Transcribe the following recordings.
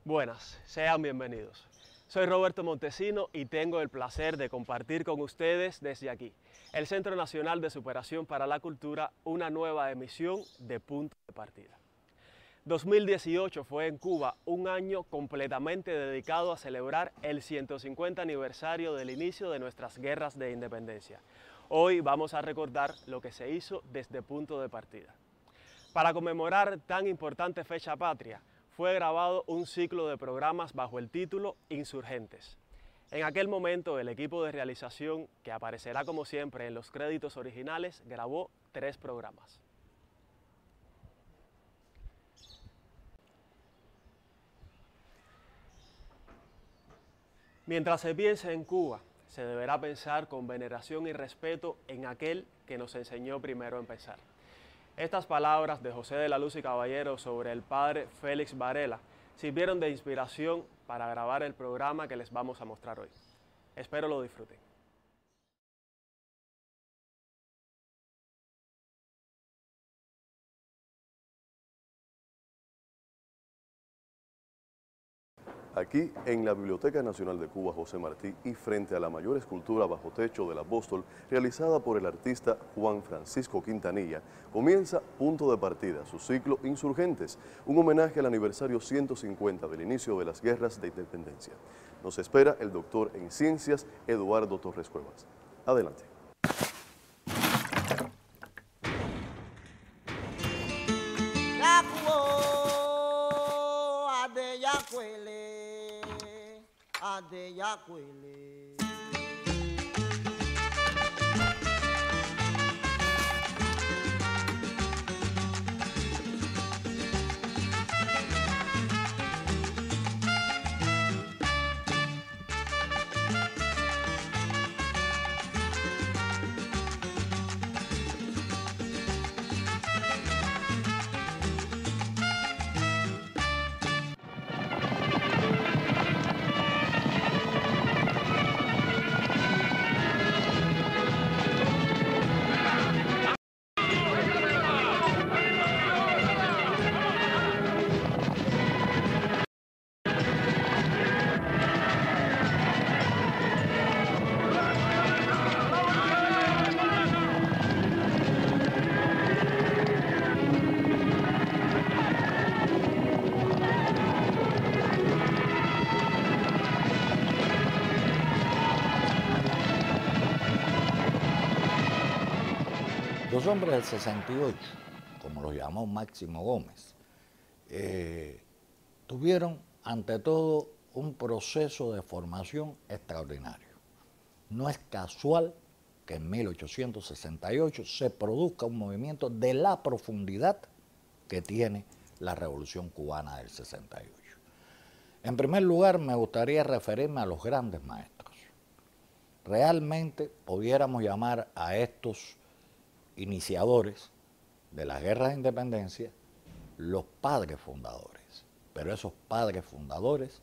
Buenas, sean bienvenidos. Soy Roberto Montesino y tengo el placer de compartir con ustedes desde aquí, el Centro Nacional de Superación para la Cultura, una nueva emisión de Punto de Partida. 2018 fue en Cuba un año completamente dedicado a celebrar el 150 aniversario del inicio de nuestras guerras de independencia. Hoy vamos a recordar lo que se hizo desde Punto de Partida. Para conmemorar tan importante fecha patria, fue grabado un ciclo de programas bajo el título Insurgentes. En aquel momento, el equipo de realización, que aparecerá como siempre en los créditos originales, grabó 3 programas. Mientras se piense en Cuba, se deberá pensar con veneración y respeto en aquel que nos enseñó primero a empezar. Estas palabras de José de la Luz y Caballero sobre el padre Félix Varela sirvieron de inspiración para grabar el programa que les vamos a mostrar hoy. Espero lo disfruten. Aquí, en la Biblioteca Nacional de Cuba José Martí y frente a la mayor escultura bajo techo del Apóstol, realizada por el artista Juan Francisco Quintanilla, comienza Punto de Partida, su ciclo Insurgentes, un homenaje al aniversario 150 del inicio de las guerras de independencia. Nos espera el doctor en ciencias Eduardo Torres Cuevas. Adelante. Los hombres del 68, como los llamó Máximo Gómez, tuvieron ante todo un proceso de formación extraordinario. No es casual que en 1868 se produzca un movimiento de la profundidad que tiene la Revolución Cubana del 68. En primer lugar, me gustaría referirme a los grandes maestros. Realmente pudiéramos llamar a estos iniciadores de la guerra de independencia los padres fundadores, pero esos padres fundadores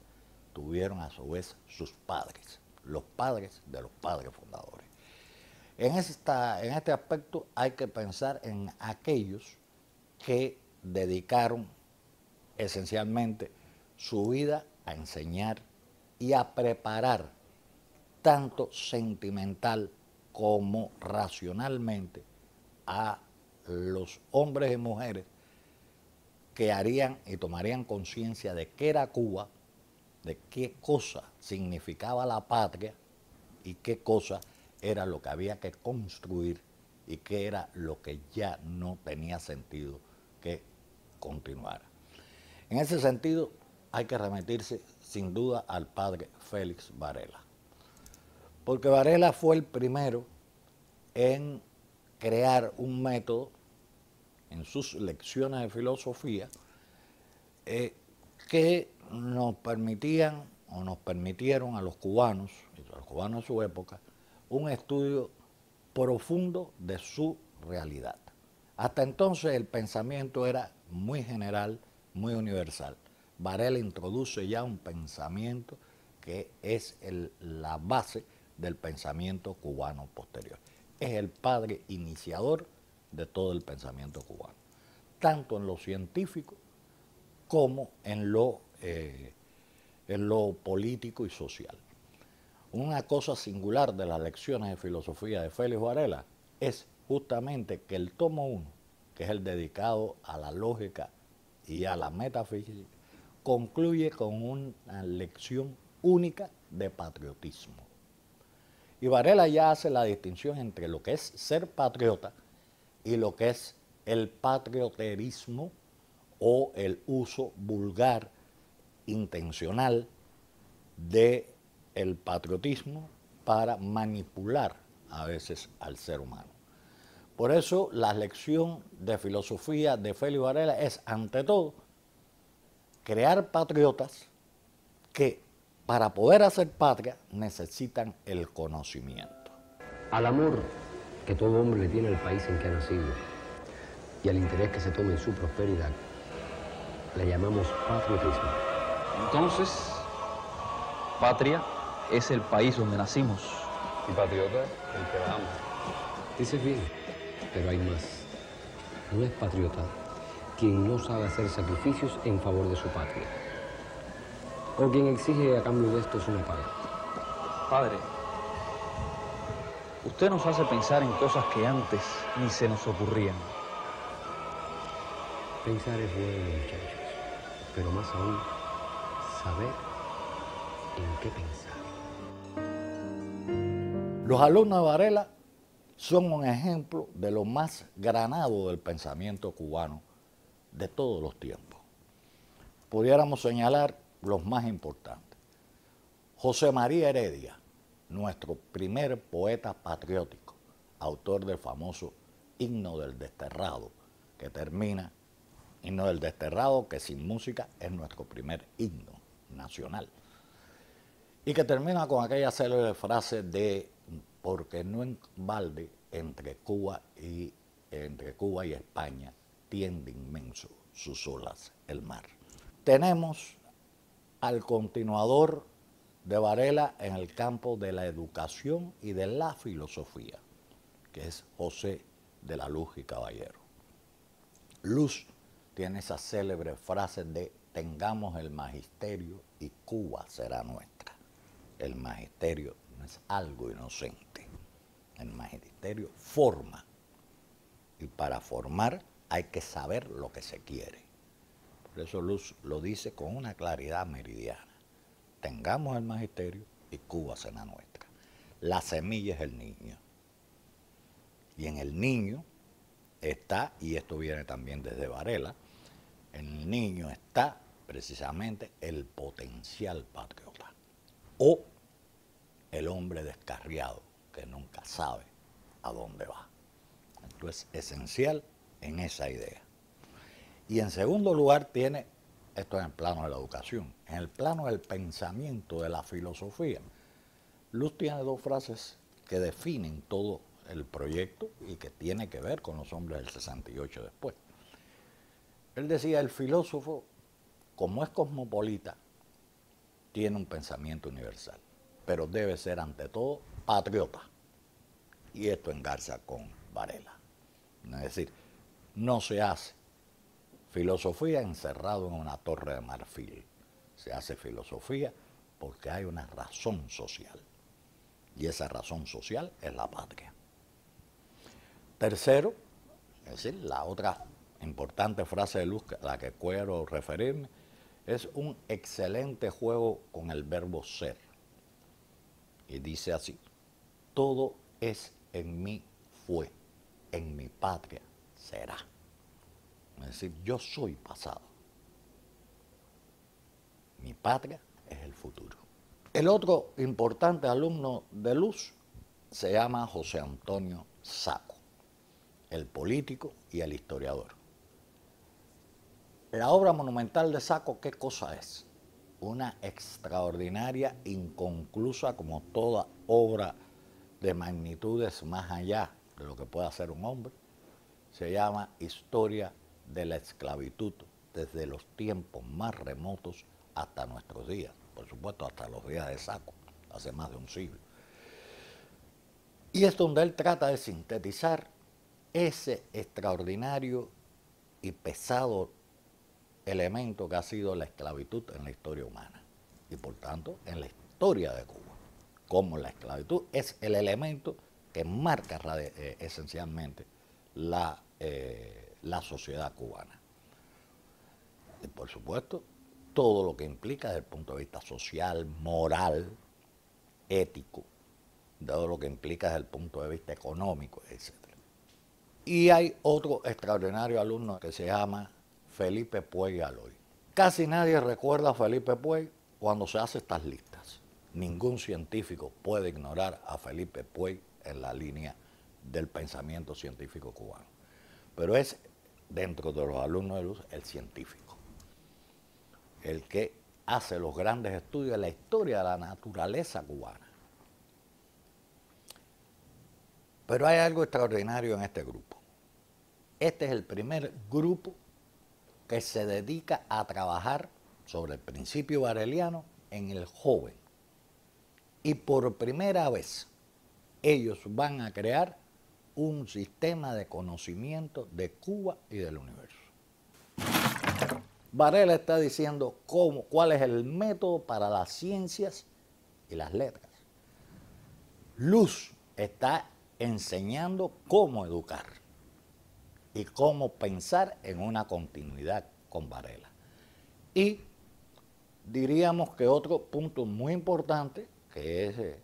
tuvieron a su vez sus padres, los padres de los padres fundadores. En este aspecto hay que pensar en aquellos que dedicaron esencialmente su vida a enseñar y a preparar tanto sentimental como racionalmente a los hombres y mujeres que harían y tomarían conciencia de qué era Cuba, de qué cosa significaba la patria y qué cosa era lo que había que construir y qué era lo que ya no tenía sentido que continuara. En ese sentido, hay que remitirse sin duda al padre Félix Varela, porque Varela fue el primero en crear un método en sus lecciones de filosofía que nos permitían o nos permitieron a los cubanos de su época un estudio profundo de su realidad. Hasta entonces el pensamiento era muy general, muy universal. Varela introduce ya un pensamiento que es la base del pensamiento cubano posterior. Es el padre iniciador de todo el pensamiento cubano, tanto en lo científico como en lo en lo político y social. Una cosa singular de las lecciones de filosofía de Félix Varela es justamente que el tomo 1, que es el dedicado a la lógica y a la metafísica, concluye con una lección única de patriotismo. Y Varela ya hace la distinción entre lo que es ser patriota y lo que es el patrioterismo o el uso vulgar, intencional del patriotismo para manipular a veces al ser humano. Por eso la lección de filosofía de Félix Varela es, ante todo, crear patriotas que para poder hacer patria necesitan el conocimiento. Al amor que todo hombre le tiene al país en que ha nacido y al interés que se tome en su prosperidad, le llamamos patriotismo. Entonces, patria es el país donde nacimos. Y patriota, el que la ama. Dices bien, pero hay más. No es patriota quien no sabe hacer sacrificios en favor de su patria, o quien exige a cambio de estos una paga. Padre, usted nos hace pensar en cosas que antes ni se nos ocurrían. Pensar es bueno, muchachos, pero más aún, saber en qué pensar. Los alumnos de Varela son un ejemplo de lo más granado del pensamiento cubano de todos los tiempos. Pudiéramos señalar los más importantes. José María Heredia, nuestro primer poeta patriótico, autor del famoso Himno del Desterrado, que termina, Himno del Desterrado, que sin música es nuestro primer himno nacional, y que termina con aquella célebre frase de porque no en balde entre Cuba y España tiende inmenso sus olas el mar. Tenemos al continuador de Varela en el campo de la educación y de la filosofía, que es José de la Luz y Caballero. Luz tiene esa célebre frase de tengamos el magisterio y Cuba será nuestra. El magisterio no es algo inocente. El magisterio forma. Y para formar hay que saber lo que se quiere. Por eso Luz lo dice con una claridad meridiana. Tengamos el magisterio y Cuba será nuestra. La semilla es el niño. Y en el niño está, y esto viene también desde Varela, en el niño está precisamente el potencial patriota. O el hombre descarriado que nunca sabe a dónde va. Entonces, esencial en esa idea. Y en segundo lugar tiene, esto en el plano de la educación, en el plano del pensamiento, de la filosofía, Luz tiene dos frases que definen todo el proyecto y que tiene que ver con los hombres del 68 después. Él decía, el filósofo, como es cosmopolita, tiene un pensamiento universal, pero debe ser ante todo patriota. Y esto engarza con Varela. Es decir, no se hace filosofía encerrado en una torre de marfil. Se hace filosofía porque hay una razón social. Y esa razón social es la patria. Tercero, es decir, la otra importante frase de Luz a la que quiero referirme, es un excelente juego con el verbo ser. Y dice así, todo es en mí fue, en mi patria será. Es decir, yo soy pasado. Mi patria es el futuro. El otro importante alumno de Luz se llama José Antonio Sacco, el político y el historiador. La obra monumental de Sacco, ¿qué cosa es? Una extraordinaria, inconclusa, como toda obra de magnitudes más allá de lo que pueda hacer un hombre, se llama Historia de la Esclavitud desde los tiempos más remotos hasta nuestros días, por supuesto hasta los días de Sacco, hace más de un siglo. Y es donde él trata de sintetizar ese extraordinario y pesado elemento que ha sido la esclavitud en la historia humana. y por tanto en la historia de Cuba, como la esclavitud es el elemento que marca esencialmente la sociedad cubana. Y por supuesto, todo lo que implica desde el punto de vista social, moral, ético, todo lo que implica desde el punto de vista económico, etc. Y hay otro extraordinario alumno que se llama Felipe Puey Aloy. Casi nadie recuerda a Felipe Puey cuando se hacen estas listas. Ningún científico puede ignorar a Felipe Puey en la línea del pensamiento científico cubano. Pero es, dentro de los alumnos de luz, el científico, el que hace los grandes estudios de la historia de la naturaleza cubana. Pero hay algo extraordinario en este grupo. Este es el primer grupo que se dedica a trabajar sobre el principio bareliano en el joven. Y por primera vez ellos van a crear un sistema de conocimiento de Cuba y del universo. Varela está diciendo cuál es el método para las ciencias y las letras. Luz está enseñando cómo educar y cómo pensar en una continuidad con Varela. Y diríamos que otro punto muy importante que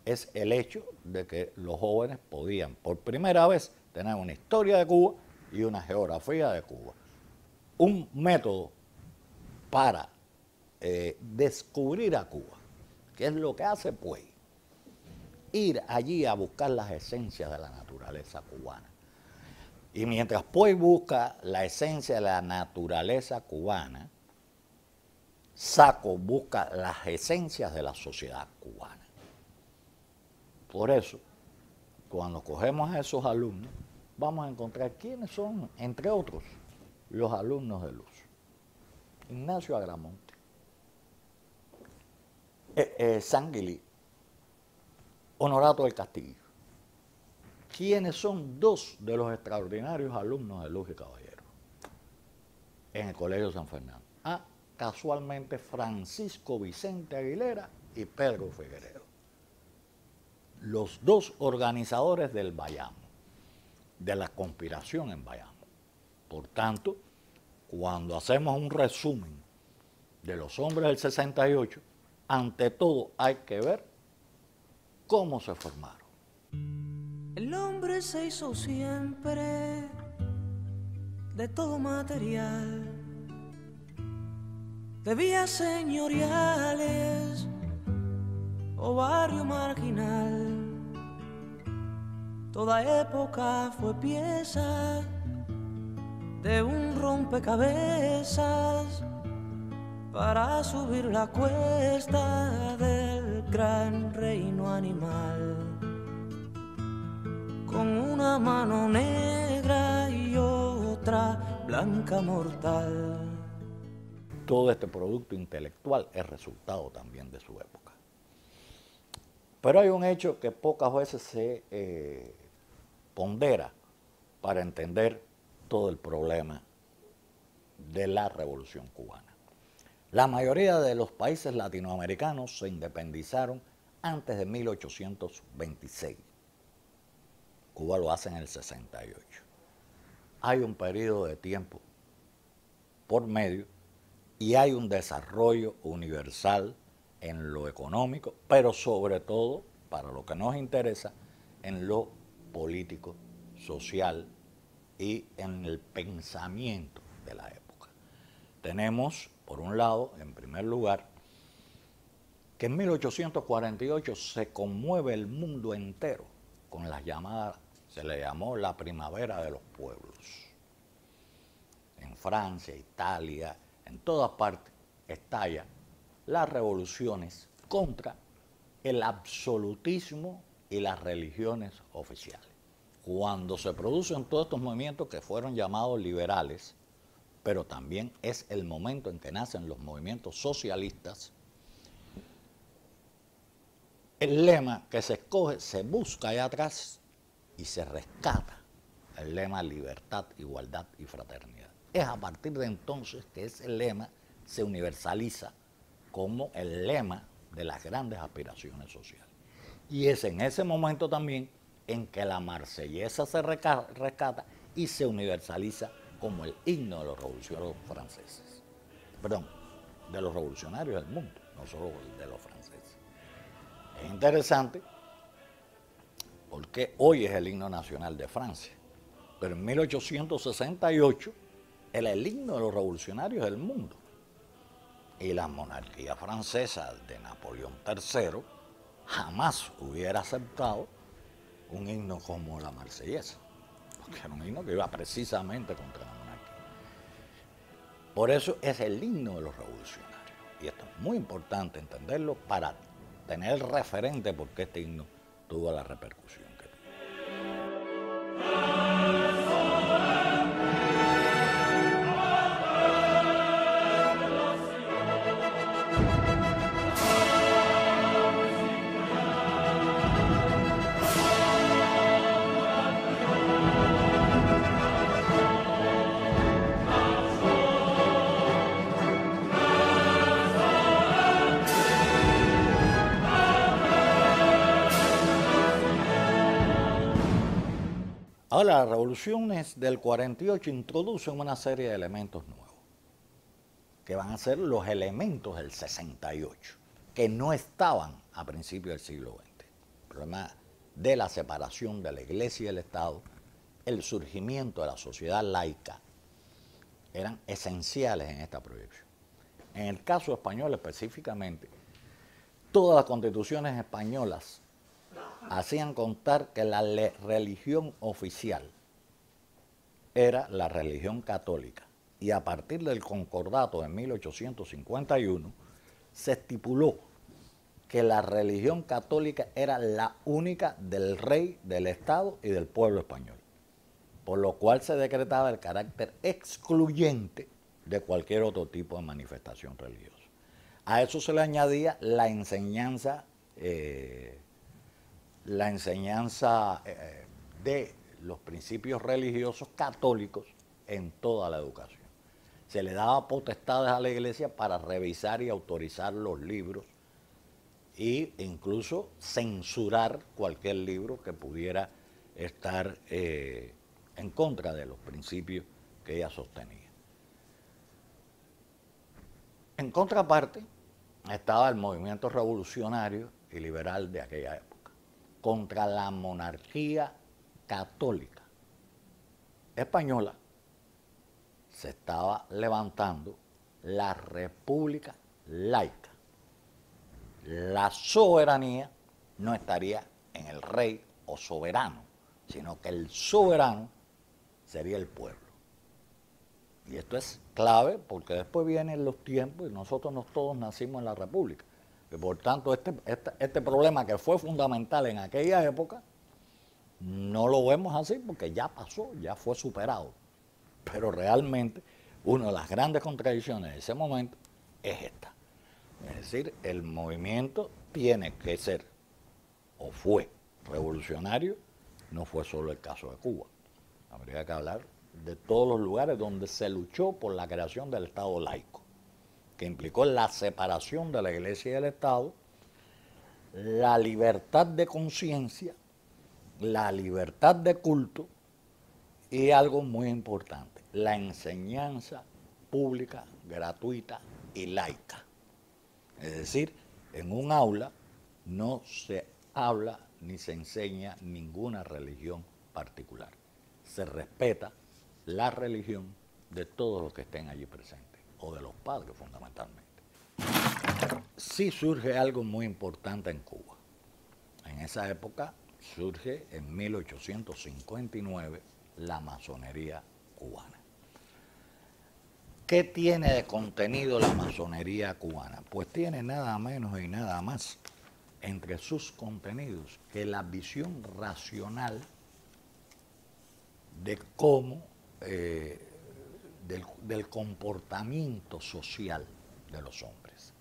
es el hecho de que los jóvenes podían por primera vez tener una historia de Cuba y una geografía de Cuba. Un método para descubrir a Cuba, que es lo que hace Puey, ir allí a buscar las esencias de la naturaleza cubana. Y mientras Puey busca la esencia de la naturaleza cubana, Sacco busca las esencias de la sociedad cubana. Por eso, cuando cogemos a esos alumnos, vamos a encontrar quiénes son, entre otros, los alumnos de Luz. Ignacio Agramonte, Sanguilí, Honorato del Castillo. ¿Quiénes son dos de los extraordinarios alumnos de Luz y Caballero en el Colegio San Fernando? Casualmente Francisco Vicente Aguilera y Pedro Figueredo, los dos organizadores del Bayamo, de la conspiración en Bayamo. Por tanto, cuando hacemos un resumen de los hombres del 68, ante todo hay que ver cómo se formaron. El hombre se hizo siempre de todo material, de vías señoriales o barrio marginal. Toda época fue pieza de un rompecabezas para subir la cuesta del gran reino animal. Con una mano negra y otra blanca mortal. Todo este producto intelectual es resultado también de su época. Pero hay un hecho que pocas veces se pondera para entender todo el problema de la Revolución Cubana. La mayoría de los países latinoamericanos se independizaron antes de 1826. Cuba lo hace en el 68. Hay un periodo de tiempo por medio y hay un desarrollo universal en lo económico, pero sobre todo, para lo que nos interesa, en lo político, social y en el pensamiento de la época. Tenemos, por un lado, en primer lugar, que en 1848 se conmueve el mundo entero con las llamadas, se le llamó la primavera de los pueblos. En Francia, Italia, en todas partes estallan las revoluciones contra el absolutismo y las religiones oficiales. Cuando se producen todos estos movimientos que fueron llamados liberales, pero también es el momento en que nacen los movimientos socialistas, el lema que se escoge se busca allá atrás y se rescata el lema libertad, igualdad y fraternidad. Es a partir de entonces que ese lema se universaliza como el lema de las grandes aspiraciones sociales. Y es en ese momento también en que la marsellesa se rescata y se universaliza como el himno de los revolucionarios franceses. Perdón, de los revolucionarios del mundo, no solo de los franceses. Es interesante porque hoy es el himno nacional de Francia, pero en 1868 era el himno de los revolucionarios del mundo. Y la monarquía francesa de Napoleón III jamás hubiera aceptado un himno como la marsellesa, porque era un himno que iba precisamente contra la monarquía. Por eso es el himno de los revolucionarios. Y esto es muy importante entenderlo para tener referente porque este himno tuvo la repercusión que tuvo. Ahora, las revoluciones del 48 introducen una serie de elementos nuevos, que van a ser los elementos del 68, que no estaban a principios del siglo XX. El problema de la separación de la Iglesia y el Estado, el surgimiento de la sociedad laica, eran esenciales en esta proyección. En el caso español específicamente, todas las constituciones españolas hacían contar que la religión oficial era la religión católica, y a partir del concordato de 1851 se estipuló que la religión católica era la única del rey, del Estado y del pueblo español, por lo cual se decretaba el carácter excluyente de cualquier otro tipo de manifestación religiosa. A eso se le añadía la enseñanza de los principios religiosos católicos en toda la educación. Se le daba potestades a la Iglesia para revisar y autorizar los libros e incluso censurar cualquier libro que pudiera estar en contra de los principios que ella sostenía. En contraparte estaba el movimiento revolucionario y liberal de aquella época, contra la monarquía católica española. Se estaba levantando la república laica. La soberanía no estaría en el rey o soberano, sino que el soberano sería el pueblo. Y esto es clave porque después vienen los tiempos y nosotros todos nacimos en la república. Y por tanto, este problema que fue fundamental en aquella época, no lo vemos así porque ya pasó, ya fue superado. Pero realmente, una de las grandes contradicciones de ese momento es esta. Es decir, el movimiento tiene que ser, o fue, revolucionario, no fue solo el caso de Cuba. Habría que hablar de todos los lugares donde se luchó por la creación del Estado laico, que implicó la separación de la Iglesia y del Estado, la libertad de conciencia, la libertad de culto y algo muy importante, la enseñanza pública, gratuita y laica. Es decir, en un aula no se habla ni se enseña ninguna religión particular. Se respeta la religión de todos los que estén allí presentes, o de los padres fundamentalmente. Sí surge algo muy importante en Cuba. En esa época surge en 1859 la masonería cubana. ¿Qué tiene de contenido la masonería cubana? Pues tiene nada menos y nada más entre sus contenidos que la visión racional de cómo, del comportamiento social de los hombres.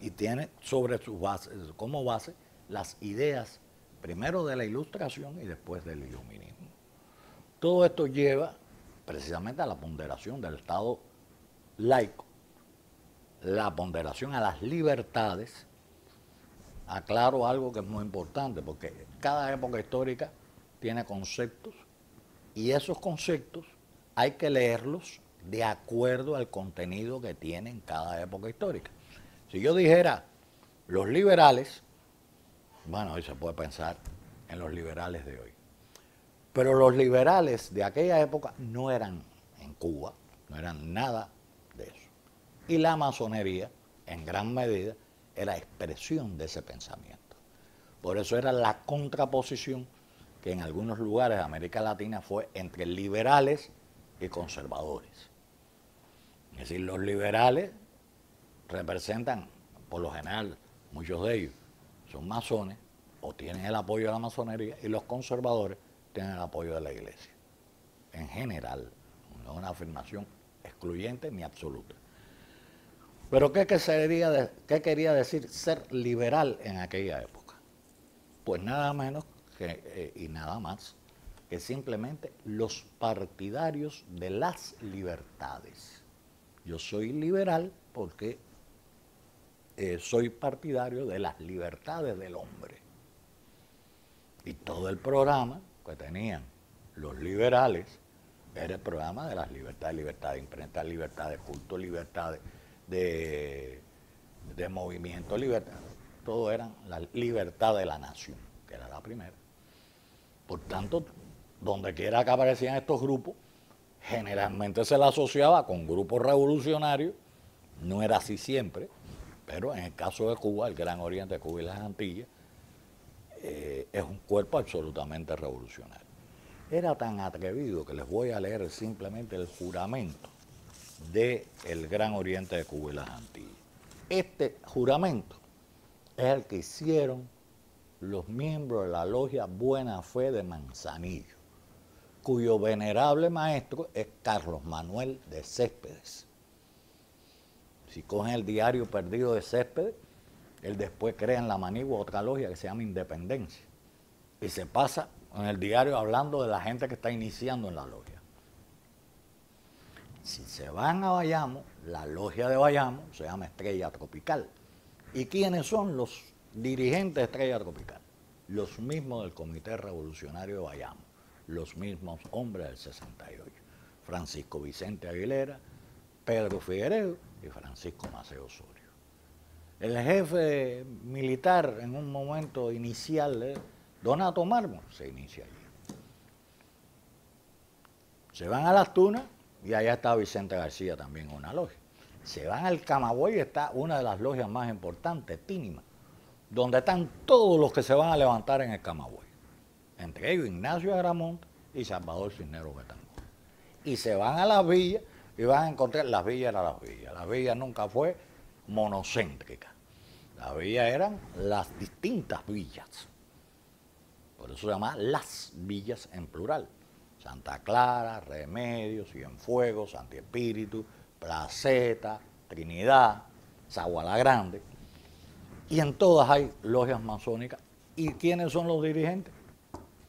Y tiene sobre sus bases, como base, las ideas primero de la Ilustración y después del Iluminismo. Todo esto lleva precisamente a la ponderación del Estado laico la ponderación a las libertades, aclaro algo que es muy importante, porque cada época histórica tiene conceptos y esos conceptos hay que leerlos de acuerdo al contenido que tiene en cada época histórica. Si yo dijera los liberales, bueno, hoy se puede pensar en los liberales de hoy. Pero los liberales de aquella época no eran en Cuba, no eran nada de eso. Y la masonería, en gran medida, era expresión de ese pensamiento. Por eso era la contraposición que en algunos lugares de América Latina fue entre liberales y conservadores. Es decir, los liberales representan, por lo general, muchos de ellos son masones o tienen el apoyo de la masonería, y los conservadores tienen el apoyo de la iglesia. En general, no es una afirmación excluyente ni absoluta. Pero ¿qué quería decir ser liberal en aquella época? Pues nada menos y nada más que simplemente los partidarios de las libertades. Yo soy liberal porque soy partidario de las libertades del hombre. Y todo el programa que tenían los liberales era el programa de las libertades, libertad de imprenta, libertad de culto, libertad de movimiento, libertad. Todo era la libertad de la nación, que era la primera. Por tanto, donde quiera que aparecían estos grupos, generalmente se la asociaba con grupos revolucionarios. No era así siempre, pero en el caso de Cuba, el Gran Oriente de Cuba y las Antillas, es un cuerpo absolutamente revolucionario. Era tan atrevido que les voy a leer simplemente el juramento del Gran Oriente de Cuba y las Antillas. Este juramento es el que hicieron los miembros de la logia Buena Fe de Manzanillo, cuyo venerable maestro es Carlos Manuel de Céspedes. Si cogen el diario perdido de Céspedes, él después crea en La Manigua otra logia que se llama Independencia, y se pasa en el diario hablando de la gente que está iniciando en la logia. Si se van a Bayamo, la logia de Bayamo se llama Estrella Tropical. ¿Y quiénes son los dirigentes de Estrella Tropical? Los mismos del Comité Revolucionario de Bayamo, los mismos hombres del 68. Francisco Vicente Aguilera, Pedro Figueredo y Francisco Maceo Osorio. El jefe militar en un momento inicial, Donato Mármol, se inicia allí. Se van a Las Tunas y allá está Vicente García también en una logia. Se van al Camagüey y está una de las logias más importantes, Tínima, donde están todos los que se van a levantar en el Camagüey. Entre ellos Ignacio Agramonte y Salvador Cisneros Betancourt. Y se van a las villas y van a encontrar, las villas eran las villas. Las villas nunca fue monocéntrica. Las villas eran las distintas villas. Por eso se llama las villas en plural. Santa Clara, Remedios, Cienfuegos, Santi Espíritu, Placeta, Trinidad, Sagua la Grande. Y en todas hay logias masónicas. ¿Y quiénes son los dirigentes?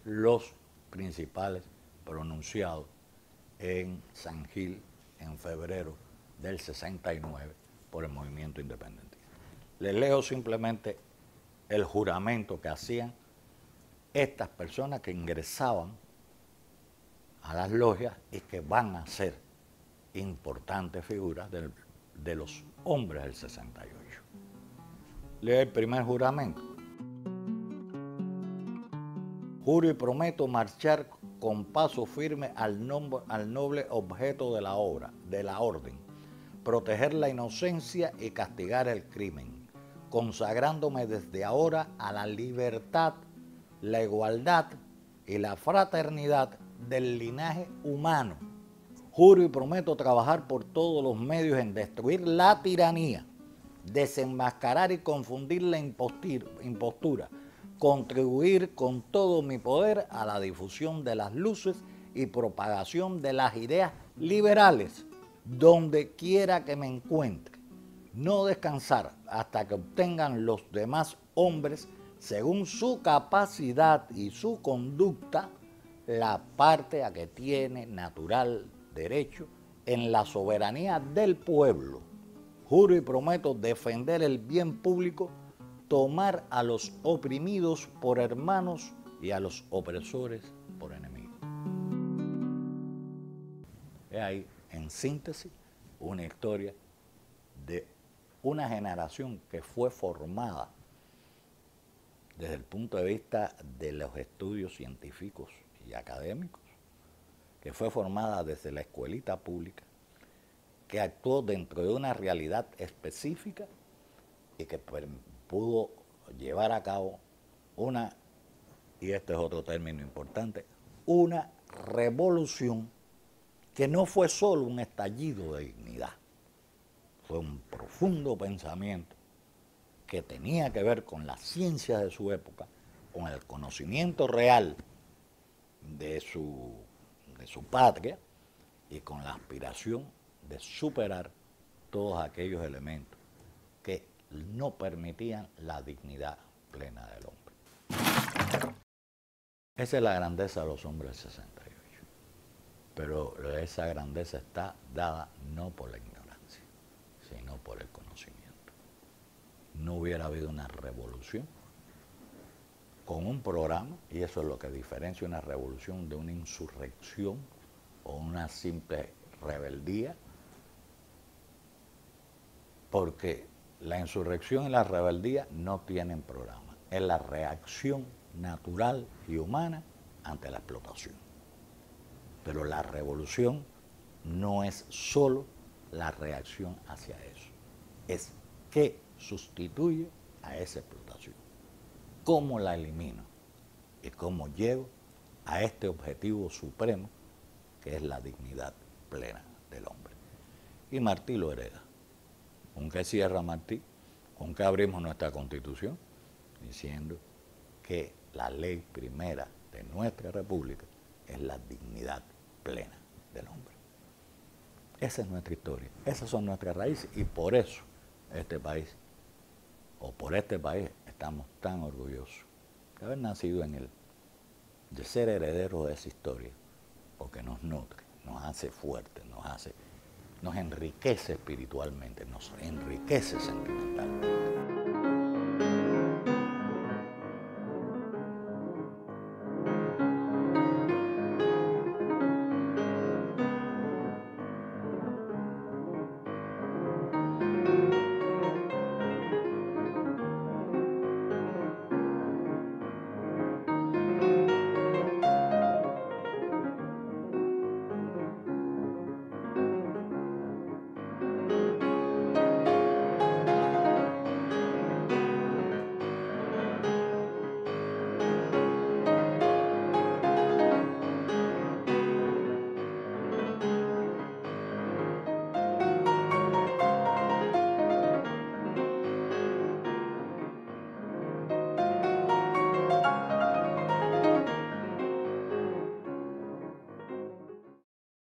Los principales pronunciados en San Gil en febrero del 69 por el movimiento independentista. Les leo simplemente el juramento que hacían estas personas que ingresaban a las logias y que van a ser importantes figuras de los hombres del 68. Leo el primer juramento. Juro y prometo marchar con paso firme al noble objeto de la obra, de la orden, proteger la inocencia y castigar el crimen, consagrándome desde ahora a la libertad, la igualdad y la fraternidad del linaje humano. Juro y prometo trabajar por todos los medios en destruir la tiranía, desenmascarar y confundir la impostura, contribuir con todo mi poder a la difusión de las luces y propagación de las ideas liberales, donde quiera que me encuentre. No descansar hasta que obtengan los demás hombres, según su capacidad y su conducta, la parte a que tiene natural derecho en la soberanía del pueblo, Juro y prometo defender el bien público, tomar a los oprimidos por hermanos y a los opresores por enemigos. Es ahí, en síntesis, una historia de una generación que fue formada desde el punto de vista de los estudios científicos y académicos, que fue formada desde la escuelita pública, que actuó dentro de una realidad específica y que pudo llevar a cabo una, y este es otro término importante, una revolución que no fue solo un estallido de dignidad, fue un profundo pensamiento que tenía que ver con la ciencia de su época, con el conocimiento real de su patria y con la aspiración de superar todos aquellos elementos que no permitían la dignidad plena del hombre. Esa es la grandeza de los hombres del 68. Pero esa grandeza está dada no por la ignorancia, sino por el conocimiento. No hubiera habido una revolución con un programa, y eso es lo que diferencia una revolución de una insurrección o una simple rebeldía, porque la insurrección y la rebeldía no tienen programa, es la reacción natural y humana ante la explotación. Pero la revolución no es solo la reacción hacia eso, es qué sustituye a esa explotación, cómo la elimino y cómo llego a este objetivo supremo que es la dignidad plena del hombre. Y Martí lo hereda. ¿Con qué cierra Martí? ¿Con qué abrimos nuestra Constitución? Diciendo que la ley primera de nuestra República es la dignidad plena del hombre. Esa es nuestra historia, esas son nuestras raíces, y por eso este país, o por este país, estamos tan orgullosos de haber nacido en él, de ser herederos de esa historia, porque nos nutre, nos hace fuertes, nos enriquece espiritualmente, nos enriquece sentimentalmente.